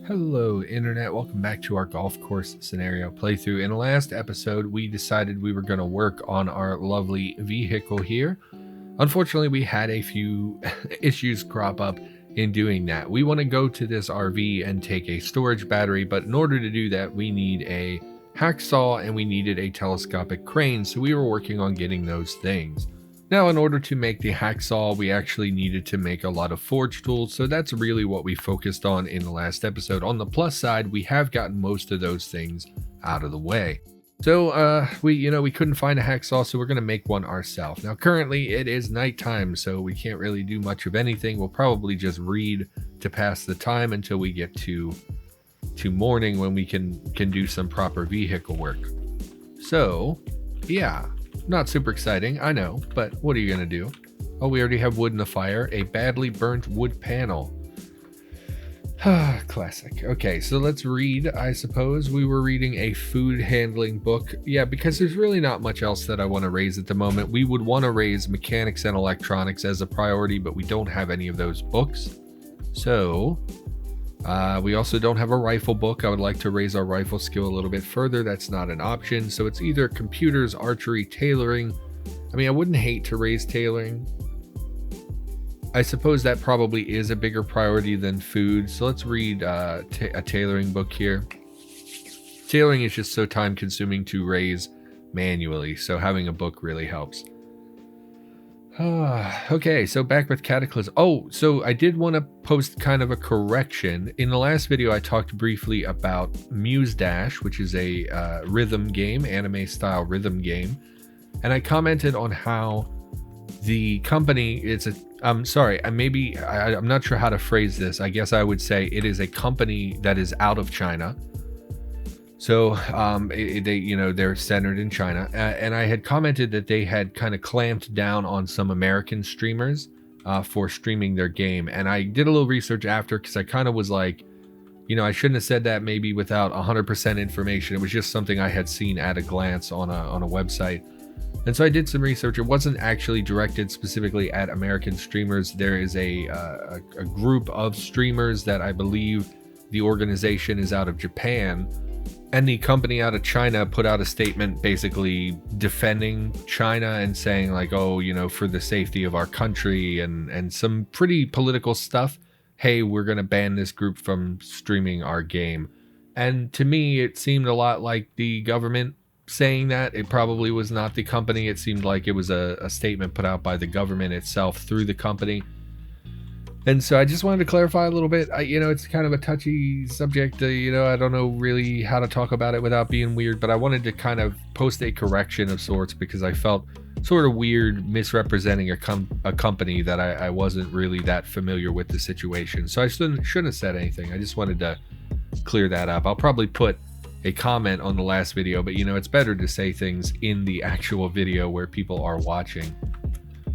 Hello Internet, welcome back to our golf course scenario playthrough. In the last episode, we decided we were going to work on our lovely vehicle here. Unfortunately, we had a few issues crop up in doing that. We want to go to this RV and take a storage battery, but in order to do that, we need a hacksaw and we needed a telescopic crane, so we were working on getting those things. Now, in order to make the hacksaw, we actually needed to make a lot of forge tools, so that's really what we focused on in the last episode. On the plus side, we have gotten most of those things out of the way. So, we couldn't find a hacksaw, so we're going to make one ourselves. Now, currently, it is nighttime, so we can't really do much of anything. We'll probably just read to pass the time until we get to morning when we can do some proper vehicle work. So, yeah. Not super exciting, I know, but what are you gonna do? Oh, we already have wood in the fire. A badly burnt wood panel. Classic. Okay, so let's read, I suppose. We were reading a food handling book. Yeah, because there's really not much else that I want to raise at the moment. We would want to raise mechanics and electronics as a priority, but we don't have any of those books. So, we also don't have a rifle book. I would like to raise our rifle skill a little bit further. That's not an option. So it's either computers, archery, tailoring. I mean, I wouldn't hate to raise tailoring. I suppose that probably is a bigger priority than food. So let's read a tailoring book here. Tailoring is just so time consuming to raise manually, so having a book really helps. Okay, so back with Cataclysm. Oh, so I did want to post kind of a correction. In the last video, I talked briefly about Muse Dash, which is a rhythm game, anime-style rhythm game. And I commented on how the company, I'm not sure how to phrase this. I guess I would say it is a company that is out of China. So they're centered in China, and I had commented that they had kind of clamped down on some American streamers for streaming their game, and I did a little research after because I kind of was like, I shouldn't have said that maybe without 100% information. It was just something I had seen at a glance on a website, and so I did some research. It wasn't actually directed specifically at American streamers. There is a group of streamers that I believe the organization is out of Japan. And the company out of China put out a statement basically defending China and saying like, oh, for the safety of our country and some pretty political stuff. Hey, we're going to ban this group from streaming our game. And to me, it seemed a lot like the government saying that. It probably was not the company. It seemed like it was a statement put out by the government itself through the company. And so I just wanted to clarify a little bit. It's kind of a touchy subject. I don't know really how to talk about it without being weird, but I wanted to kind of post a correction of sorts because I felt sort of weird misrepresenting a company that I wasn't really that familiar with the situation. So I shouldn't have said anything. I just wanted to clear that up. I'll probably put a comment on the last video, but it's better to say things in the actual video where people are watching.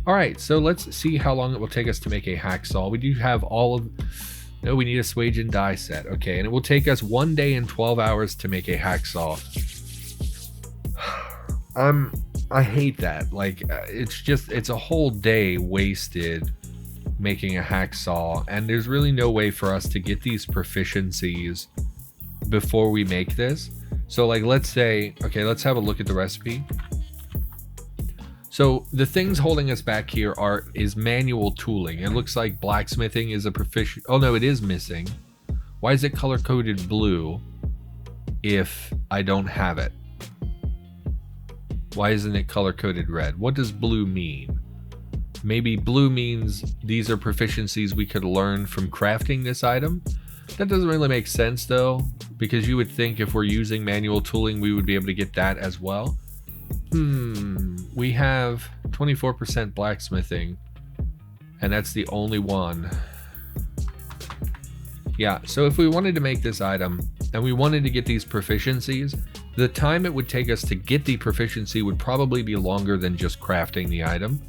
Alright, so let's see how long it will take us to make a hacksaw. We do have we need a swage and die set. Okay, and it will take us 1 day and 12 hours to make a hacksaw. I hate that. Like, it's a whole day wasted making a hacksaw, and there's really no way for us to get these proficiencies before we make this. So, like, let's say, okay, let's have a look at the recipe. So the things holding us back here is manual tooling. It looks like blacksmithing is a proficient. Oh no, it is missing. Why is it color coded blue if I don't have it? Why isn't it color coded red? What does blue mean? Maybe blue means these are proficiencies we could learn from crafting this item. That doesn't really make sense though, because you would think if we're using manual tooling, we would be able to get that as well. We have 24% blacksmithing, and that's the only one. Yeah, so if we wanted to make this item, and we wanted to get these proficiencies, the time it would take us to get the proficiency would probably be longer than just crafting the item.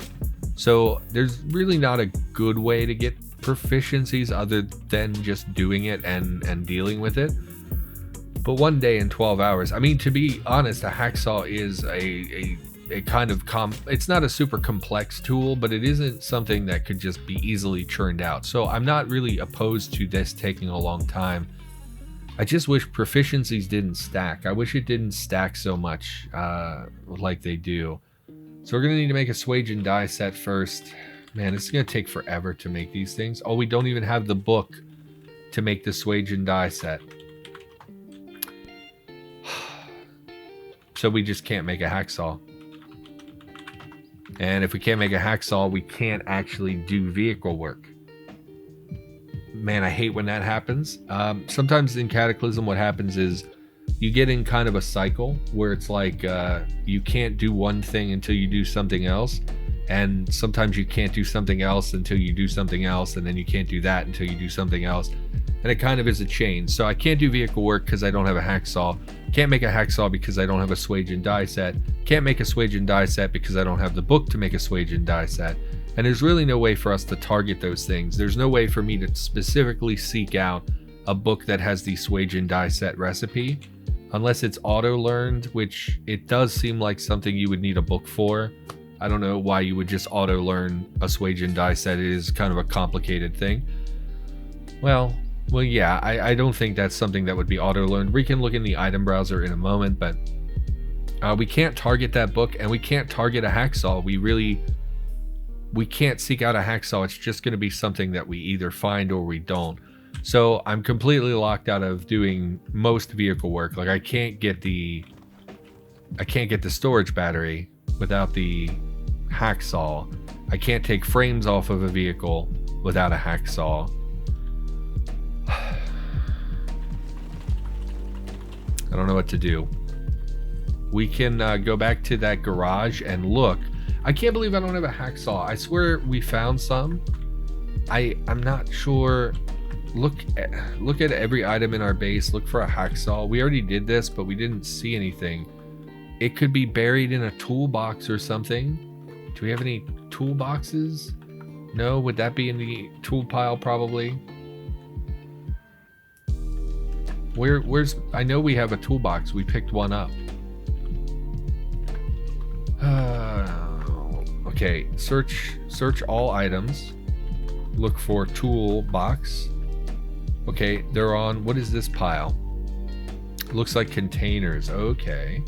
So there's really not a good way to get proficiencies other than just doing it and dealing with it. But 1 day and 12 hours. I mean, to be honest, a hacksaw is a kind of it's not a super complex tool, but it isn't something that could just be easily churned out. So I'm not really opposed to this taking a long time. I just wish proficiencies didn't stack. I wish it didn't stack so much like they do. So we're going to need to make a swage and die set first. Man, it's going to take forever to make these things. Oh, we don't even have the book to make the swage and die set. So we just can't make a hacksaw. And if we can't make a hacksaw, we can't actually do vehicle work. Man, I hate when that happens. Sometimes in Cataclysm, what happens is you get in kind of a cycle where it's like you can't do one thing until you do something else. And sometimes you can't do something else until you do something else. And then you can't do that until you do something else. And it kind of is a chain. So I can't do vehicle work because I don't have a hacksaw. Can't make a hacksaw because I don't have a swage and die set. Can't make a swage and die set because I don't have the book to make a swage and die set. And there's really no way for us to target those things. There's no way for me to specifically seek out a book that has the swage and die set recipe. Unless it's auto-learned, which it does seem like something you would need a book for. I don't know why you would just auto-learn a swage and die set. It is kind of a complicated thing. Well, yeah, I don't think that's something that would be auto-learned. We can look in the item browser in a moment, but we can't target that book, and we can't target a hacksaw. We can't seek out a hacksaw. It's just going to be something that we either find or we don't. So I'm completely locked out of doing most vehicle work. Like I can't get the storage battery without the hacksaw. I can't take frames off of a vehicle without a hacksaw. I don't know what to do. We can go back to that garage and look. I can't believe I don't have a hacksaw. I swear we found some. I'm not sure. Look at every item in our base. Look for a hacksaw. We already did this, but we didn't see anything. It could be buried in a toolbox or something. Do we have any toolboxes? No? Would that be in the tool pile probably? Where's... I know we have a toolbox. We picked one up. Okay. Search all items. Look for toolbox. Okay, they're on... What is this pile? Looks like containers. Okay.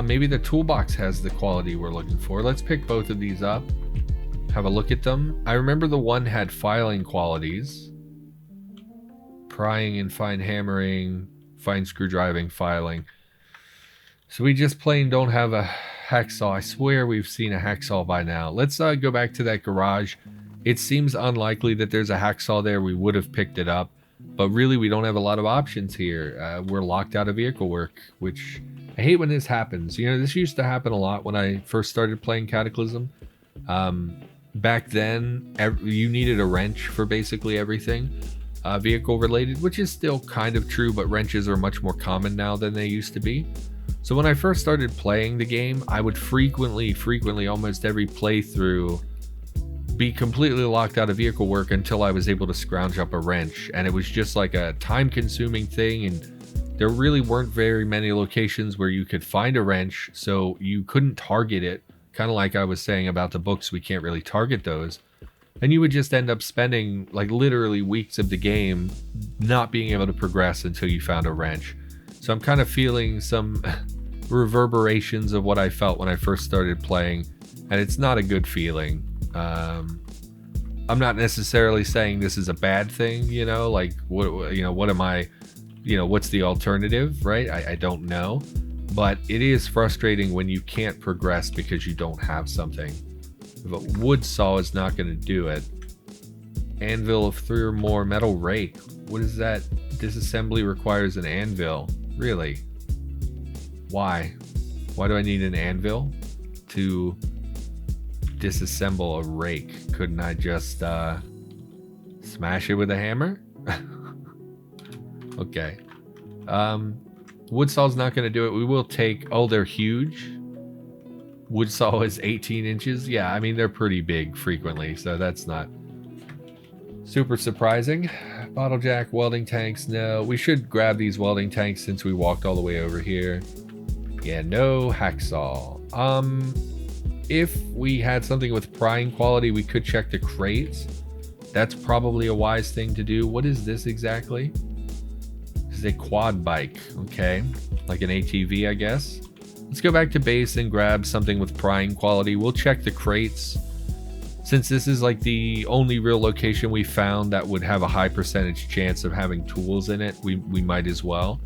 Maybe the toolbox has the quality we're looking for. Let's pick both of these up. Have a look at them. I remember the one had filing qualities. Prying and fine hammering, fine screwdriving, filing. So we just plain don't have a hacksaw. I swear we've seen a hacksaw by now. Let's go back to that garage. It seems unlikely that there's a hacksaw there. We would have picked it up. But really, we don't have a lot of options here. We're locked out of vehicle work, which I hate when this happens. You know, this used to happen a lot when I first started playing Cataclysm. Back then, you needed a wrench for basically everything vehicle related, which is still kind of true, but wrenches are much more common now than they used to be. So when I first started playing the game, I would frequently, almost every playthrough, be completely locked out of vehicle work until I was able to scrounge up a wrench. And it was just like a time-consuming thing, and there really weren't very many locations where you could find a wrench, so you couldn't target it. Kind of like I was saying about the books, we can't really target those. And you would just end up spending like literally weeks of the game not being able to progress until you found a wrench. So I'm kind of feeling some reverberations of what I felt when I first started playing, and it's not a good feeling. I'm not necessarily saying this is a bad thing, you know, like what am I, what's the alternative, right? I don't know, but it is frustrating when you can't progress because you don't have something. If a wood saw is not going to do it. Anvil of 3 or more, metal rake. What is that? Disassembly requires an anvil. Really? Why? Why do I need an anvil to disassemble a rake? Couldn't I just smash it with a hammer? Okay. Wood saw's not going to do it. We will take... Oh, they're huge. Wood saw is 18 inches. Yeah, I mean, they're pretty big frequently, so that's not super surprising. Bottle jack, welding tanks. No, we should grab these welding tanks since we walked all the way over here. Yeah, no hacksaw. If we had something with prying quality, we could check the crates. That's probably a wise thing to do. What is this exactly? This is a quad bike, okay, like an ATV, I guess. Let's go back to base and grab something with prying quality. We'll check the crates. Since this is like the only real location we found that would have a high percentage chance of having tools in it, we might as well.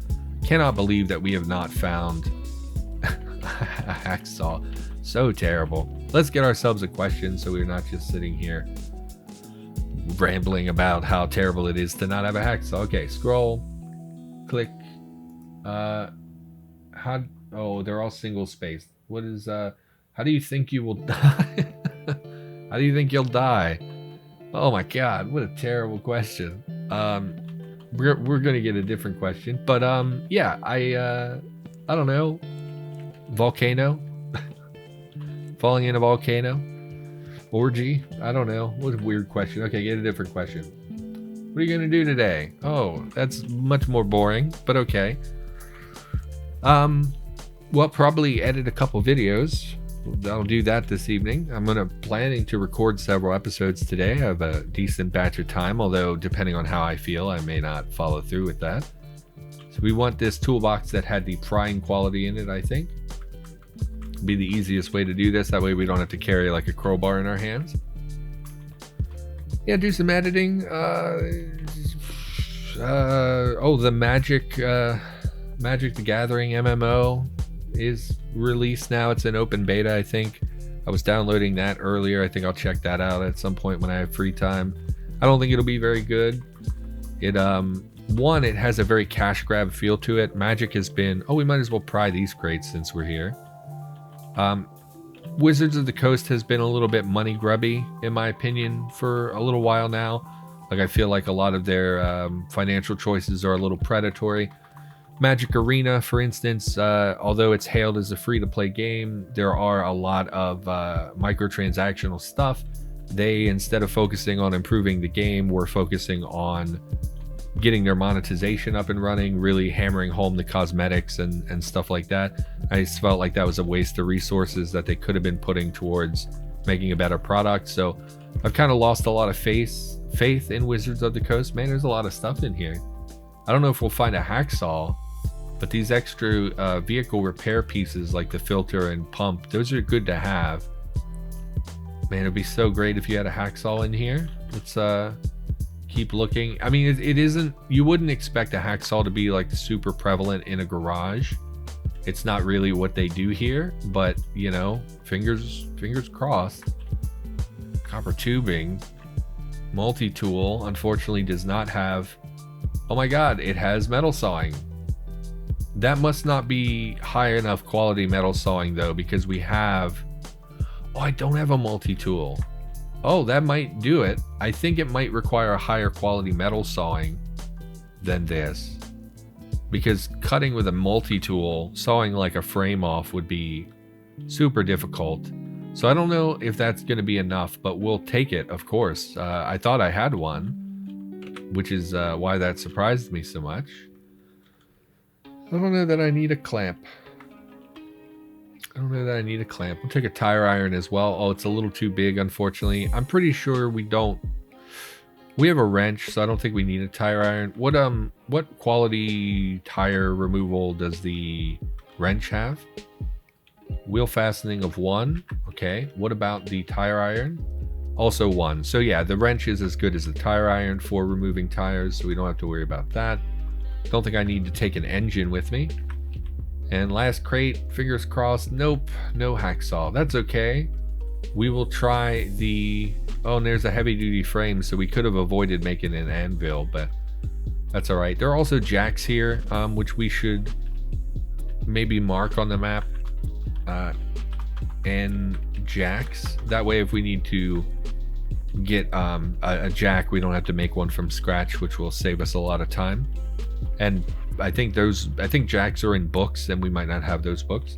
Cannot believe that we have not found a hacksaw. So terrible. Let's get ourselves a question so we're not just sitting here rambling about how terrible it is to not have a hacksaw. Okay, scroll, click. Oh, they're all single spaced. What is how do you think you will die? How do you think you'll die? Oh my god, what a terrible question. We're gonna get a different question, but yeah, I don't know. Volcano. Falling in a volcano. Orgy. I don't know. What a weird question. Okay, get a different question. What are you gonna do today? Oh, that's much more boring, but okay. Well, probably edit a couple videos. I'll do that this evening. I'm planning to record several episodes today. I have a decent batch of time, although depending on how I feel, I may not follow through with that. So we want this toolbox that had the prying quality in it, I think. Be the easiest way to do this. That way we don't have to carry like a crowbar in our hands. Yeah, do some editing. Oh, the Magic the Gathering MMO is released now. It's an open beta, I think. I was downloading that earlier. I think I'll check that out at some point when I have free time. I don't think it'll be very good. It it has a very cash grab feel to it. Magic has been, we might as well pry these crates since we're here. Wizards of the Coast has been a little bit money grubby, in my opinion, for a little while now. Like, I feel like a lot of their financial choices are a little predatory. Magic Arena, for instance, although it's hailed as a free-to-play game, there are a lot of microtransactional stuff. They, instead of focusing on improving the game, were focusing on getting their monetization up and running, really hammering home the cosmetics and stuff like that. I just felt like that was a waste of resources that they could have been putting towards making a better product. So I've kind of lost a lot of faith in Wizards of the Coast. Man, there's a lot of stuff in here. I don't know if we'll find a hacksaw, but these extra vehicle repair pieces like the filter and pump, those are good to have. Man, it'd be so great if you had a hacksaw in here. Let's keep looking. I mean, it isn't, you wouldn't expect a hacksaw to be like super prevalent in a garage. It's not really what they do here, but you know, fingers crossed. Copper tubing. Multi-tool unfortunately does not have, oh my god, it has metal sawing. That must not be high enough quality metal sawing though, because we have, I don't have a multi-tool. Oh, that might do it. I think it might require a higher quality metal sawing than this, because cutting with a multi-tool, sawing like a frame off would be super difficult. So I don't know if that's going to be enough, but we'll take it, of course. I thought I had one, which is why that surprised me so much. I don't know that I need a clamp. We'll take a tire iron as well. Oh, it's a little too big, unfortunately. I'm pretty sure we have a wrench, so I don't think we need a tire iron. What quality tire removal does the wrench have? Wheel fastening of 1. Okay. What about the tire iron? Also 1. So yeah, the wrench is as good as the tire iron for removing tires, so we don't have to worry about that. Don't think I need to take an engine with me. And last crate, fingers crossed. Nope, no hacksaw. That's okay. We will try the, and there's a heavy duty frame, so we could have avoided making an anvil, but that's all right. There are also jacks here, which we should maybe mark on the map. And jacks. That way, if we need to get a jack, we don't have to make one from scratch, which will save us a lot of time. And I think jacks are in books, and we might not have those books.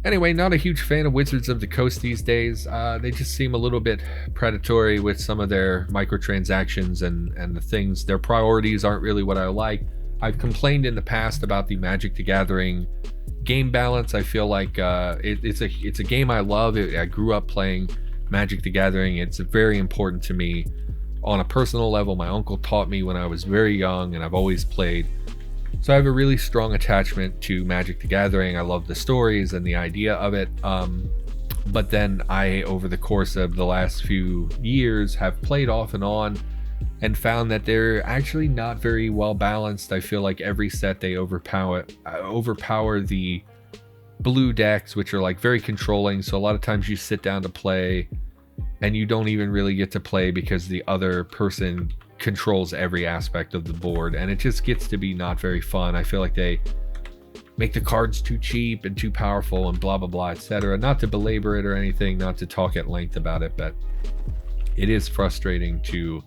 Anyway, not a huge fan of Wizards of the Coast these days. They just seem a little bit predatory with some of their microtransactions and the things. Their priorities aren't really what I like. I've complained in the past about the Magic the Gathering game balance. I feel like it's a game I love. I grew up playing Magic the Gathering. It's very important to me on a personal level. My uncle taught me when I was very young, and I've always played. So I have a really strong attachment to Magic the Gathering. I love the stories and the idea of it. But then I, over the course of the last few years, have played off and on and found that they're actually not very well balanced. I feel like every set they overpower the blue decks, which are like very controlling. So a lot of times you sit down to play and you don't even really get to play because the other person controls every aspect of the board, and it just gets to be not very fun. I feel like they make the cards too cheap and too powerful and blah blah blah, etc. Not to belabor it or anything, not to talk at length about it, but it is frustrating to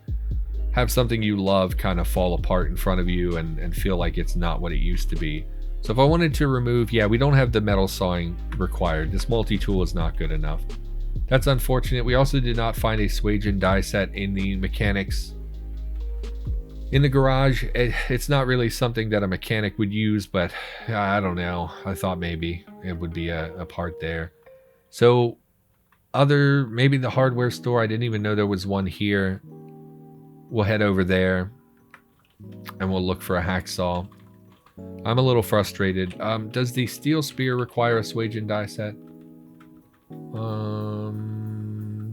have something you love kind of fall apart in front of you and feel like it's not what it used to be. So if I wanted to remove, yeah, we don't have the metal sawing required. This multi-tool is not good enough. That's unfortunate. We also did not find a Swagen die set in the mechanics. In the garage, it's not really something that a mechanic would use, but I don't know. I thought maybe it would be a part there. So maybe the hardware store. I didn't even know there was one here. We'll head over there and we'll look for a hacksaw. I'm a little frustrated. Does the steel spear require a Swagen die set?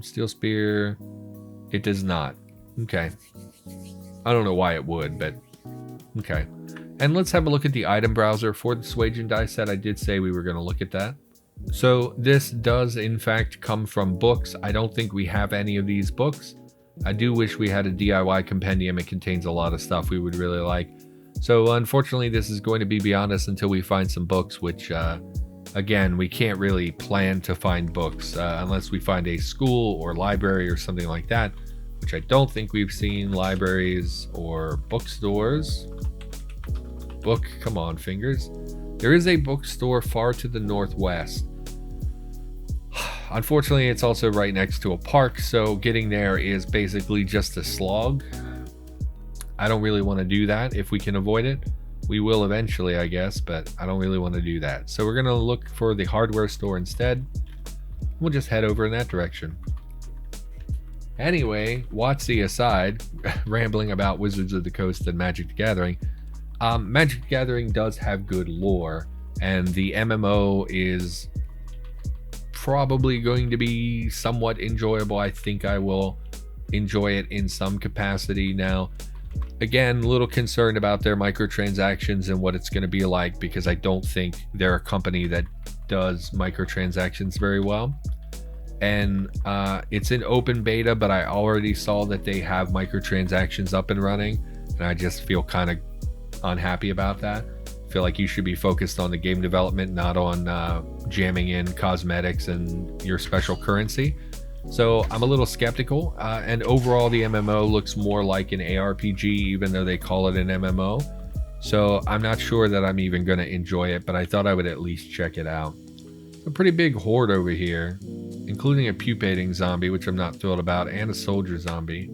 Steel spear, it does not. Okay. I don't know why it would, but okay. And let's have a look at the item browser for the Swagen die set. I did say we were going to look at that. So this does in fact come from books. I don't think we have any of these books. I do wish we had a DIY compendium. It contains a lot of stuff we would really like. So unfortunately, this is going to be beyond us until we find some books, which again, we can't really plan to find books unless we find a school or library or something like that, which I don't think we've seen. Libraries or bookstores. Come on, fingers. There is a bookstore far to the northwest. Unfortunately, it's also right next to a park, so getting there is basically just a slog. I don't really want to do that. If we can avoid it, we will eventually, I guess, but I don't really want to do that. So we're going to look for the hardware store instead. We'll just head over in that direction. Anyway, Watsy aside, rambling about Wizards of the Coast and Magic the Gathering, Magic the Gathering does have good lore, and the MMO is probably going to be somewhat enjoyable. I think I will enjoy it in some capacity. Now, again, a little concerned about their microtransactions and what it's going to be like, because I don't think they're a company that does microtransactions very well. And it's in open beta, but I already saw that they have microtransactions up and running, and I just feel kind of unhappy about that. I feel like you should be focused on the game development, not on jamming in cosmetics and your special currency. So I'm a little skeptical, and overall the MMO looks more like an ARPG, even though they call it an MMO. So I'm not sure that I'm even going to enjoy it, but I thought I would at least check it out. A pretty big horde over here, including a pupating zombie, which I'm not thrilled about, and a soldier zombie.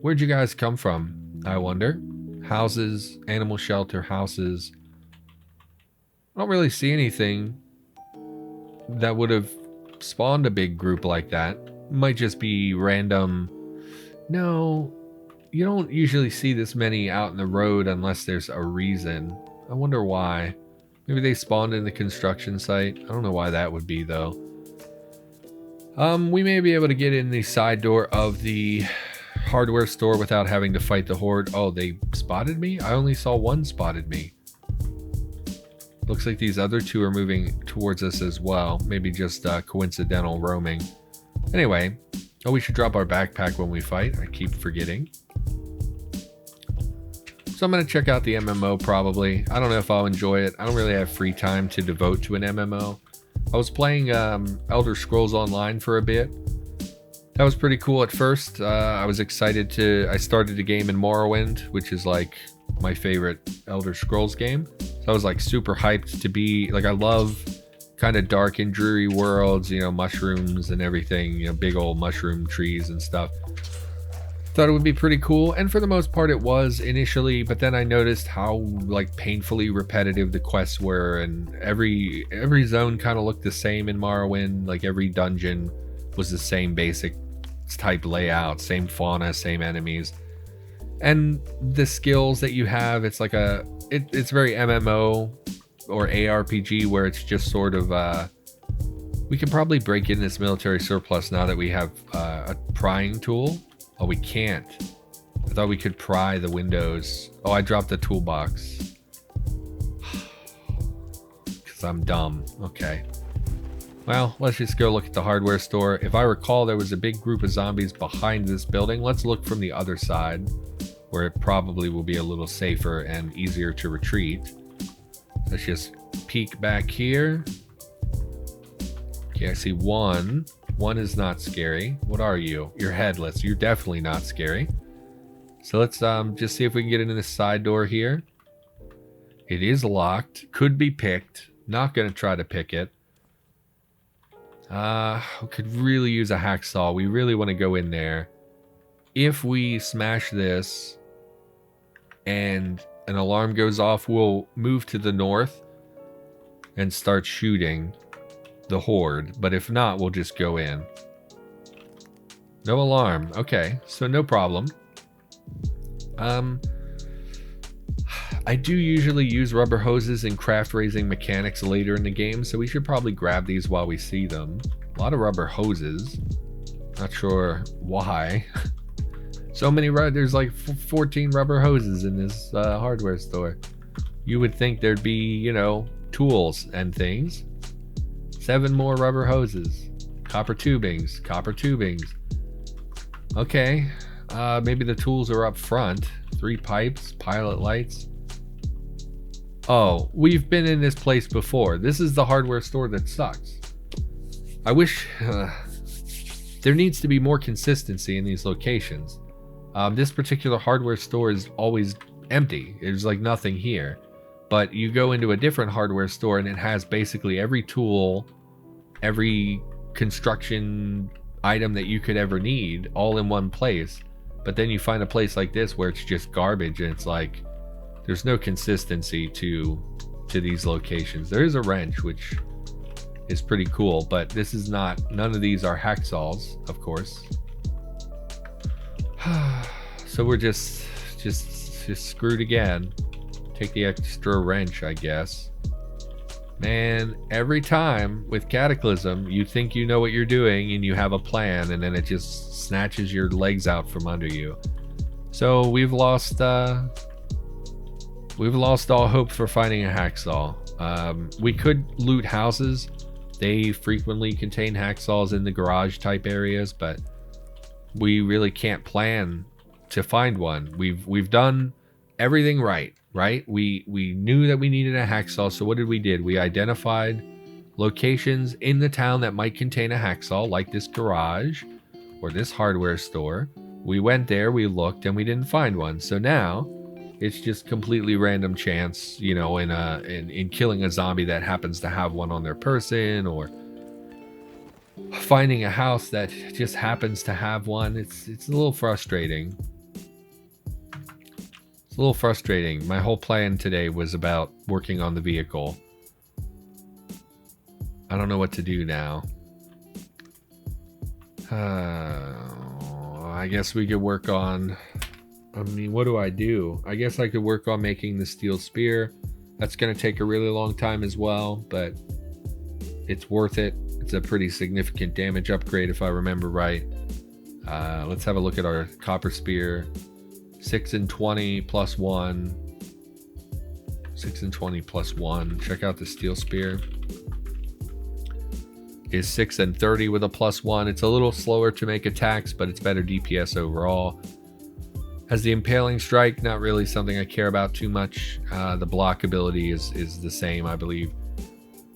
Where'd you guys come from, I wonder? Houses, animal shelter, houses. I don't really see anything that would have spawned a big group like that. Might just be random. No, you don't usually see this many out in the road unless there's a reason. I wonder why. Maybe they spawned in the construction site. I don't know why that would be though. We may be able to get in the side door of the hardware store without having to fight the horde. Oh, they spotted me? I only saw one spotted me. Looks like these other two are moving towards us as well. Maybe just coincidental roaming. Anyway, oh, we should drop our backpack when we fight. I keep forgetting. So I'm going to check out the MMO probably. I don't know if I'll enjoy it. I don't really have free time to devote to an MMO. I was playing Elder Scrolls Online for a bit. That was pretty cool at first. I was excited I started a game in Morrowind, which is like my favorite Elder Scrolls game. So I was like super hyped to be, like, I love kind of dark and dreary worlds, you know, mushrooms and everything, you know, big old mushroom trees and stuff. Thought it would be pretty cool, and for the most part it was initially, but then I noticed how like painfully repetitive the quests were, and every zone kind of looked the same in Morrowind. Like every dungeon was the same basic type layout, same fauna, same enemies. And the skills that you have, it's like it's very MMO or ARPG, where it's just sort of we can probably break in this military surplus now that we have a prying tool. Oh, we can't. I thought we could pry the windows. Oh, I dropped the toolbox. Because I'm dumb. Okay. Well, let's just go look at the hardware store. If I recall, there was a big group of zombies behind this building. Let's look from the other side, where it probably will be a little safer and easier to retreat. Let's just peek back here. Okay, I see one. One is not scary. What are you? You're headless. You're definitely not scary. So let's just see if we can get into this side door here. It is locked. Could be picked. Not going to try to pick it. We could really use a hacksaw. We really want to go in there. If we smash this and an alarm goes off, we'll move to the north and start shooting the horde. But if not, we'll just go in. No alarm. Okay, so no problem. I do usually use rubber hoses in craft raising mechanics later in the game, so we should probably grab these while we see them. A lot of rubber hoses. Not sure why. So many, there's like 14 rubber hoses in this hardware store. You would think there'd be, you know, tools and things. 7 more rubber hoses. Copper tubings. Copper tubings. Okay. Maybe the tools are up front. 3 pipes. Pilot lights. Oh, we've been in this place before. This is the hardware store that sucks. I wish there needs to be more consistency in these locations. This particular hardware store is always empty. There's like nothing here. But you go into a different hardware store and it has basically every tool, every construction item that you could ever need all in one place. But then you find a place like this where it's just garbage and it's like there's no consistency to these locations. There is a wrench, which is pretty cool, but this is not, none of these are hacksaws, of course. So we're just screwed again. Take the extra wrench, I guess. Man, every time with Cataclysm, you think you know what you're doing and you have a plan, and then it just snatches your legs out from under you. So we've lost all hope for finding a hacksaw. We could loot houses. They frequently contain hacksaws in the garage type areas, but we really can't plan to find one. We've done everything right? We knew that we needed a hacksaw, so what did we do? We identified locations in the town that might contain a hacksaw, like this garage or this hardware store. We went there, we looked, and we didn't find one. So now it's just completely random chance, you know, in killing a zombie that happens to have one on their person, or finding a house that just happens to have one. It's a little frustrating. It's a little frustrating. My whole plan today was about working on the vehicle. I don't know what to do now. I guess we could work on... I mean, what do? I guess I could work on making the steel spear. That's going to take a really long time as well, but it's worth it. It's a pretty significant damage upgrade if I remember right. Let's have a look at our copper spear. 6 and 20 plus 1. 6 and 20 plus 1. Check out the steel spear. Is 6 and 30 with a plus 1. It's a little slower to make attacks, but it's better DPS overall. Has the impaling strike, not really something I care about too much. The block ability is the same, I believe.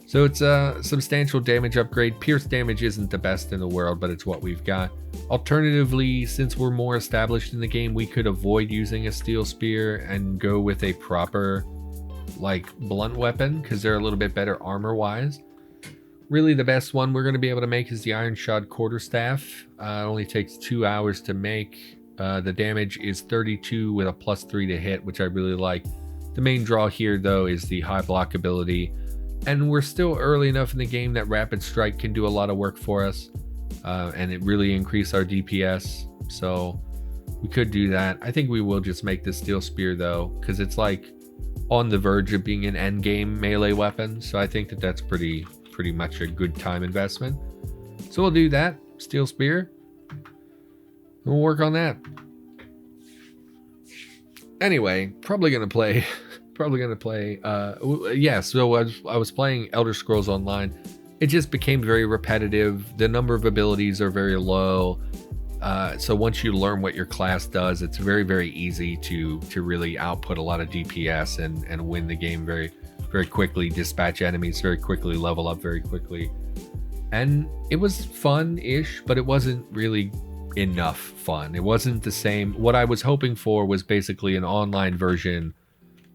So it's a substantial damage upgrade. Pierce damage isn't the best in the world, but it's what we've got. Alternatively, since we're more established in the game, we could avoid using a steel spear and go with a proper, like, blunt weapon, because they're a little bit better armor-wise. Really, the best one we're going to be able to make is the Iron Shod Quarterstaff. It only takes 2 hours to make. The damage is 32 with a plus 3 to hit, which I really like. The main draw here, though, is the high block ability. And we're still early enough in the game that Rapid Strike can do a lot of work for us. and it really increased our DPS. So we could do that. I think we will just make the steel spear though, because it's like on the verge of being an end game melee weapon. So I think that that's pretty much a good time investment. So we'll do that, steel spear. We'll work on that. Anyway, probably gonna play. Yeah. So I was playing Elder Scrolls Online. It just became very repetitive. The number of abilities are very low. So once you learn what your class does, it's very easy to really output a lot of DPS and win the game very quickly, dispatch enemies very quickly, level up very quickly. And it was fun-ish, but it wasn't really enough fun. It wasn't the same. What I was hoping for was basically an online version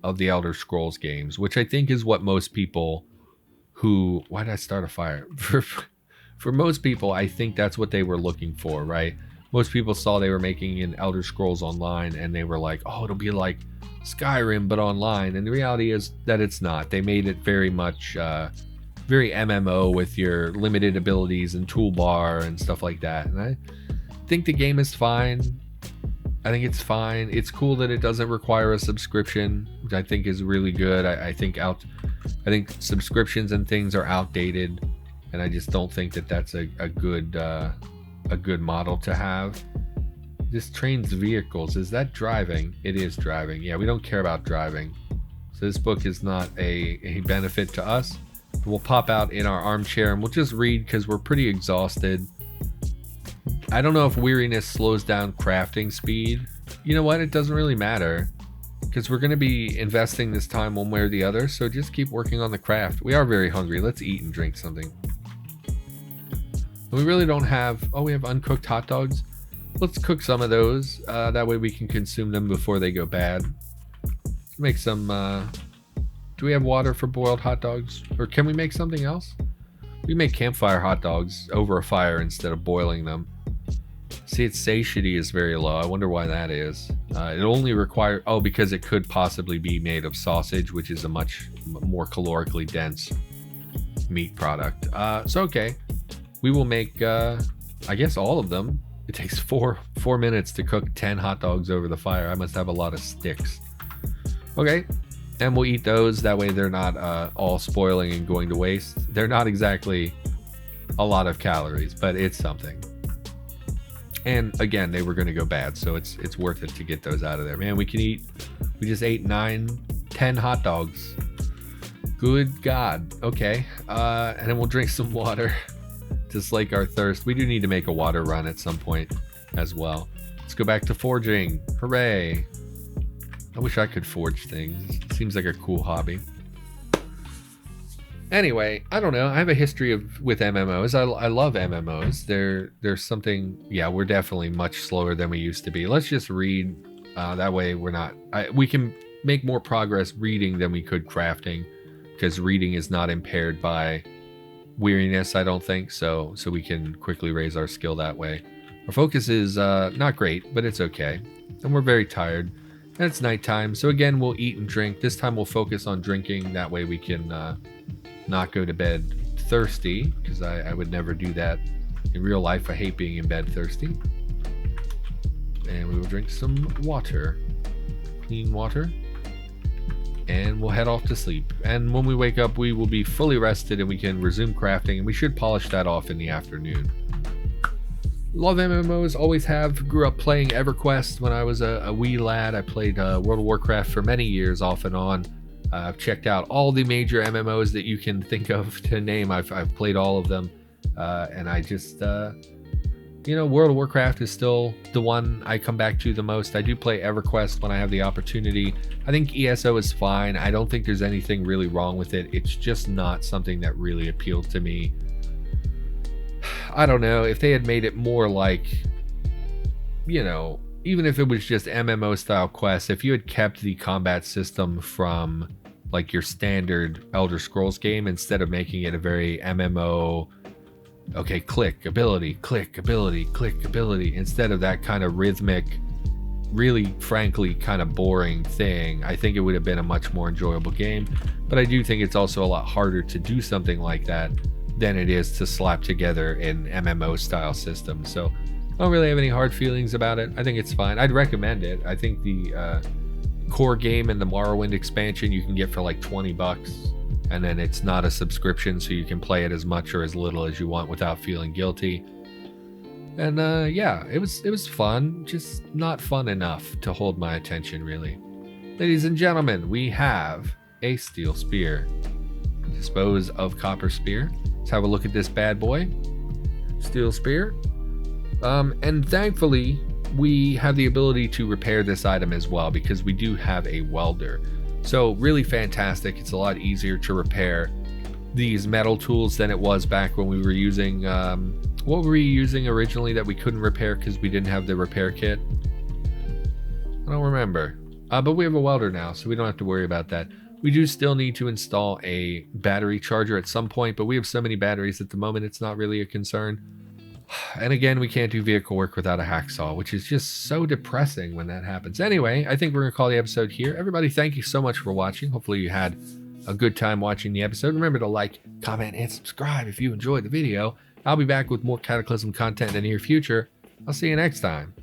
of the Elder Scrolls games, which I think is what most people who... Why did I start a fire? For most people, I think that's what they were looking for, right? Most people saw they were making an Elder Scrolls Online and they were like, oh, it'll be like Skyrim but online. And the reality is that it's not. They made it very much very MMO with your limited abilities and toolbar and stuff like that. And I think the game is fine. I think it's fine. It's cool that it doesn't require a subscription, which I think is really good. I think subscriptions and things are outdated, and I just don't think that that's a good model to have. This trains vehicles. Is that driving? It is driving. Yeah, we don't care about driving. So this book is not a benefit to us. We'll pop out in our armchair and we'll just read because we're pretty exhausted. I don't know if weariness slows down crafting speed. You know what? It doesn't really matter because we're going to be investing this time one way or the other. So just keep working on the craft. We are very hungry. Let's eat and drink something. We really don't have... Oh, we have uncooked hot dogs. Let's cook some of those. That way we can consume them before they go bad. Make some... Do we have water for boiled hot dogs? Or can we make something else? We make campfire hot dogs over a fire instead of boiling them. See, its satiety is very low. I wonder why that is. It only requires... Oh, because it could possibly be made of sausage, which is a much more calorically dense meat product. So, okay. We will make, I guess, all of them. It takes four minutes to cook 10 hot dogs over the fire. I must have a lot of sticks. Okay. And we'll eat those. That way they're not all spoiling and going to waste. They're not exactly a lot of calories, but it's something. And again, they were going to go bad, so it's worth it to get those out of there. Man, we just ate 10 hot dogs. Good God. Okay. And then we'll drink some water to slake our thirst. We do need to make a water run at some point as well. Let's go back to forging. Hooray. I wish I could forge things. It seems like a cool hobby. Anyway, I don't know. I have a history with MMOs. I love MMOs. There's something... Yeah, we're definitely much slower than we used to be. Let's just read. That way we're not... we can make more progress reading than we could crafting, because reading is not impaired by weariness, I don't think. So we can quickly raise our skill that way. Our focus is not great, but it's okay. And we're very tired. And it's nighttime, so again, we'll eat and drink. This time we'll focus on drinking. That way we can not go to bed thirsty, because I would never do that in real life. I hate being in bed thirsty. And we will drink some water. Clean water. And we'll head off to sleep. And when we wake up, we will be fully rested and we can resume crafting. And we should polish that off in the afternoon. Love MMOs, always have. Grew up playing EverQuest when I was a wee lad. I played World of Warcraft for many years off and on. I've checked out all the major MMOs that you can think of to name. I've played all of them. And I just, World of Warcraft is still the one I come back to the most. I do play EverQuest when I have the opportunity. I think ESO is fine. I don't think there's anything really wrong with it. It's just not something that really appealed to me. I don't know, if they had made it more like, even if it was just MMO style quests, if you had kept the combat system from like your standard Elder Scrolls game instead of making it a very MMO, okay, click ability, instead of that kind of rhythmic, really frankly kind of boring thing, I think it would have been a much more enjoyable game. But I do think it's also a lot harder to do something like that than it is to slap together an MMO style system. So I don't really have any hard feelings about it. I think it's fine. I'd recommend it. I think the core game and the Morrowind expansion you can get for like 20 bucks, and then it's not a subscription, so you can play it as much or as little as you want without feeling guilty. And yeah, it was fun, just not fun enough to hold my attention, really. Ladies and gentlemen, we have a steel spear. Dispose of copper spear. Let's have a look at this bad boy. Steel spear. And thankfully, we have the ability to repair this item as well, because we do have a welder. So really fantastic. It's a lot easier to repair these metal tools than it was back when we were using, what were we using originally that we couldn't repair because we didn't have the repair kit? I don't remember. But we have a welder now, so we don't have to worry about that. We do still need to install a battery charger at some point, but we have so many batteries at the moment, it's not really a concern. And again, we can't do vehicle work without a hacksaw, which is just so depressing when that happens. Anyway, I think we're going to call the episode here. Everybody, thank you so much for watching. Hopefully you had a good time watching the episode. Remember to like, comment, and subscribe if you enjoyed the video. I'll be back with more Cataclysm content in the near future. I'll see you next time.